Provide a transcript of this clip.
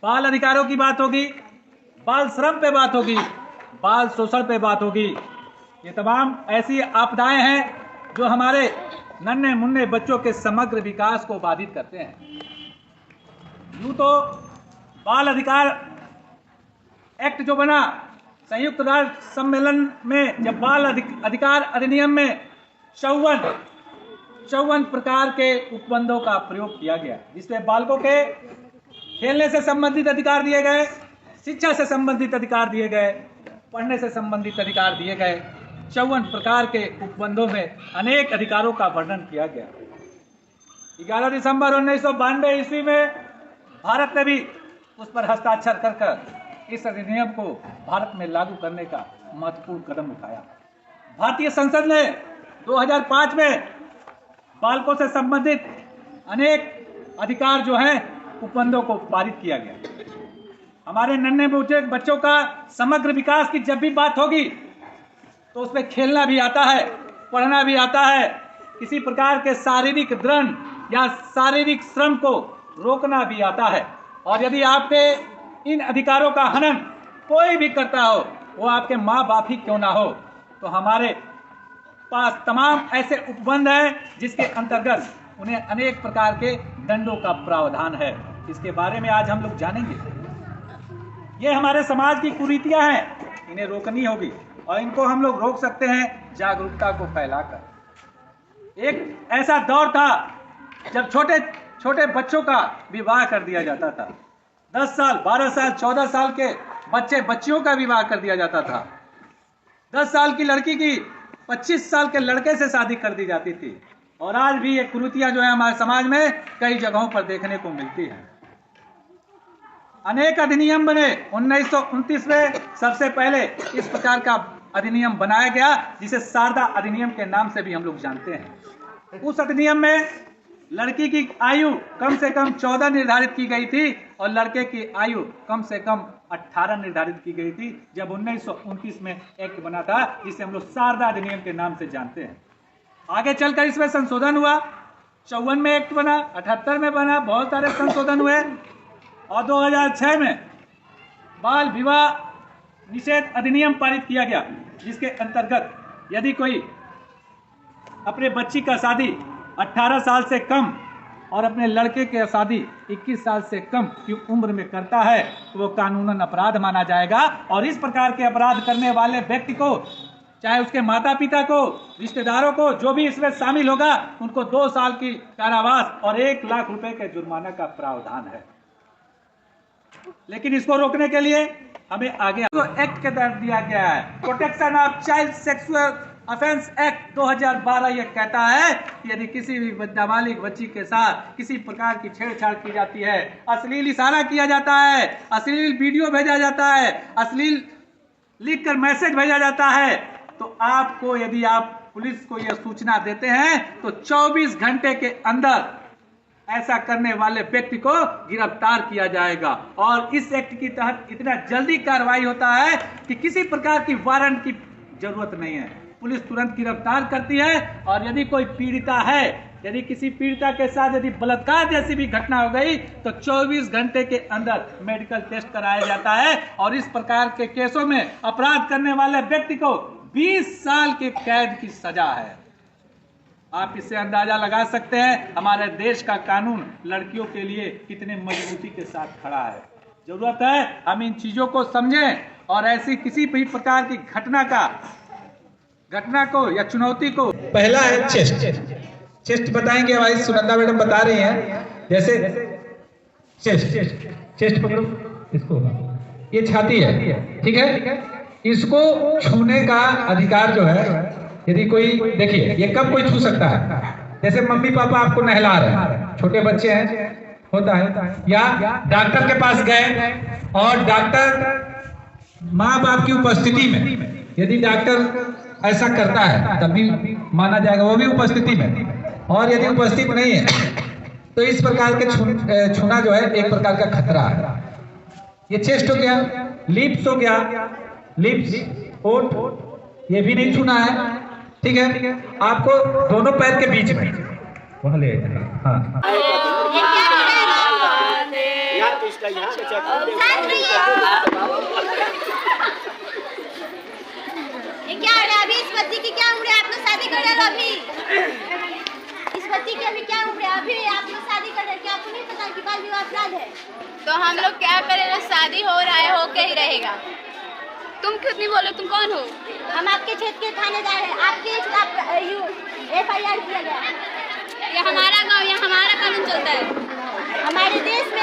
बाल अधिकारों की बात होगी, बाल श्रम पे बात होगी, बाल शोषण पे बात होगी। ये तमाम ऐसी आपदाएं हैं जो हमारे नन्हे मुन्ने बच्चों के समग्र विकास को बाधित करते हैं। यूं तो बाल अधिकार एक्ट जो बना संयुक्त राष्ट्र सम्मेलन में, जब बाल अधिकार अधिनियम में 54 प्रकार के उपबंधों का प्रयोग किया गया, जिसमें बालकों के खेलने से संबंधित अधिकार दिए गए, शिक्षा से संबंधित अधिकार दिए गए, पढ़ने से संबंधित अधिकार दिए गए। 54 प्रकार के उपबंधों में अनेक अधिकारों का वर्णन किया गया। 11 दिसंबर 1992 ईस्वी में भारत ने भी उस पर हस्ताक्षर कर इस अधिनियम को भारत में लागू करने का महत्वपूर्ण कदम उठाया। भारतीय संसद ने 2005 में बालकों से संबंधित अनेक अधिकार जो हैं उपबंधों को पारित किया गया। हमारे नन्हे मोटे बच्चों का समग्र विकास की जब भी बात होगी तो उसमें खेलना भी आता है, पढ़ना भी आता है, किसी प्रकार के शारीरिक द्वंद या शारीरिक श्रम को रोकना भी आता है। और यदि आपके इन अधिकारों का हनन कोई भी करता हो, वो आपके माँ बाप ही क्यों ना हो, तो हमारे पास तमाम ऐसे उपबंध हैं जिसके अंतर्गत उन्हें अनेक प्रकार के दंडों का प्रावधान है। इसके बारे में आज हम लोग जानेंगे। ये हमारे समाज की कुरीतियां हैं, इन्हें रोकनी होगी और इनको हम लोग रोक सकते हैं जागरूकता को फैलाकर। एक ऐसा दौर था जब छोटे छोटे बच्चों का विवाह कर दिया जाता था। 10 साल, 12 साल, 14 साल के बच्चे बच्चियों का विवाह कर दिया जाता था। 10 साल की लड़की की 25 साल के लड़के से शादी कर दी जाती थी। और आज भी ये कुरीतियां जो है हमारे समाज में कई जगहों पर देखने को मिलती है। अनेक अधिनियम बने। 1929 में सबसे पहले इस प्रकार का अधिनियम बनाया गया, जिसे शारदा अधिनियम के नाम से भी हम लोग जानते हैं। उस अधिनियम में लड़की की आयु कम से कम 14 निर्धारित की गई थी और लड़के की आयु कम से कम 18 निर्धारित की गई थी, जब 1929 में एक्ट बना था, जिसे हम लोग शारदा अधिनियम के नाम से जानते हैं। आगे चलकर इसमें संशोधन हुआ। 54 में एक्ट बना, 78 में बना, बहुत सारे संशोधन हुए और 2006 में बाल विवाह निषेध अधिनियम पारित किया गया, जिसके अंतर्गत यदि कोई अपने बच्ची का शादी 18 साल से कम और अपने लड़के की शादी 21 साल से कम की उम्र में करता है तो वो कानूनन अपराध माना जाएगा। और इस प्रकार के अपराध करने वाले व्यक्ति को, चाहे उसके माता पिता को, रिश्तेदारों को, जो भी इसमें शामिल होगा, उनको 2 साल की कारावास और 1 लाख रुपए के जुर्माना का प्रावधान है। लेकिन इसको रोकने के लिए हमें आगे तो एक्ट के तहत दिया गया है, protection of child sexual offence act 2012। यह कहता है कि यदि किसी भी नाबालिग बच्ची के साथ किसी प्रकार की छेड़छाड़ की जाती है, अश्लील इशारा किया जाता है, अश्लील वीडियो भेजा जाता है, अश्लील लिख कर मैसेज भेजा जाता है, तो आपको, यदि आप पुलिस को यह सूचना देते हैं तो 24 घंटे के अंदर ऐसा करने वाले व्यक्ति को गिरफ्तार किया जाएगा। और इस एक्ट के तहत इतना जल्दी कार्रवाई होता है कि किसी प्रकार की वारंट की जरूरत नहीं है, पुलिस तुरंत गिरफ्तार करती है। और यदि कोई पीड़िता है, यदि किसी पीड़िता के साथ यदि बलात्कार जैसी भी घटना हो गई तो 24 घंटे के अंदर मेडिकल टेस्ट कराया जाता है। और इस प्रकार के केसों में अपराध करने वाले व्यक्ति को 20 साल की कैद की सजा है। आप इससे अंदाजा लगा सकते हैं हमारे देश का कानून लड़कियों के लिए कितने मजबूती के साथ खड़ा है। जरूरत है हम इन चीजों को समझें और ऐसी किसी भी प्रकार की घटना को या चुनौती को। पहला है चेस्ट बताएंगे, भाई सुनंदा मैडम बता रही हैं। जैसे चेस्ट पकड़ो इसको, ये छाती है, ठीक है। इसको छूने का अधिकार जो है, यदि कोई, देखिए ये कब कोई छू सकता है, जैसे मम्मी पापा आपको नहला रहे हैं, छोटे बच्चे हैं, होता है, या डॉक्टर के पास गए और डॉक्टर माँ बाप की उपस्थिति में, यदि डॉक्टर ऐसा करता है तब भी माना जाएगा, वो भी उपस्थिति में। और यदि उपस्थित नहीं है तो इस प्रकार के छूना जो है एक प्रकार का खतरा है। ये चेस्ट हो गया, लिप्स हो गया, लिप्स, होठ, ये भी नहीं छूना है, ठीक है। आपको दोनों पैर के बीच में वहां ले, हाँ ये क्या है अभी? इस बच्ची की क्या उम्र है? आप लोग शादी कर रहे हो अभी? इस बच्ची की अभी क्या उम्र है? अभी आप लोग शादी कर रहे हैं, क्या आपको नहीं पता कि बाल विवाह अपराध है? तो हम लोग क्या करें? शादी हो रहा है, होके ही रहेगा। तुम क्यों नहीं बोले? तुम कौन हो? हम आपके क्षेत्र के थानेदार हैं। आपके खिलाफ FIR किया गया। ये हमारा गांव, यहाँ हमारा कानून चलता है। हमारे देश में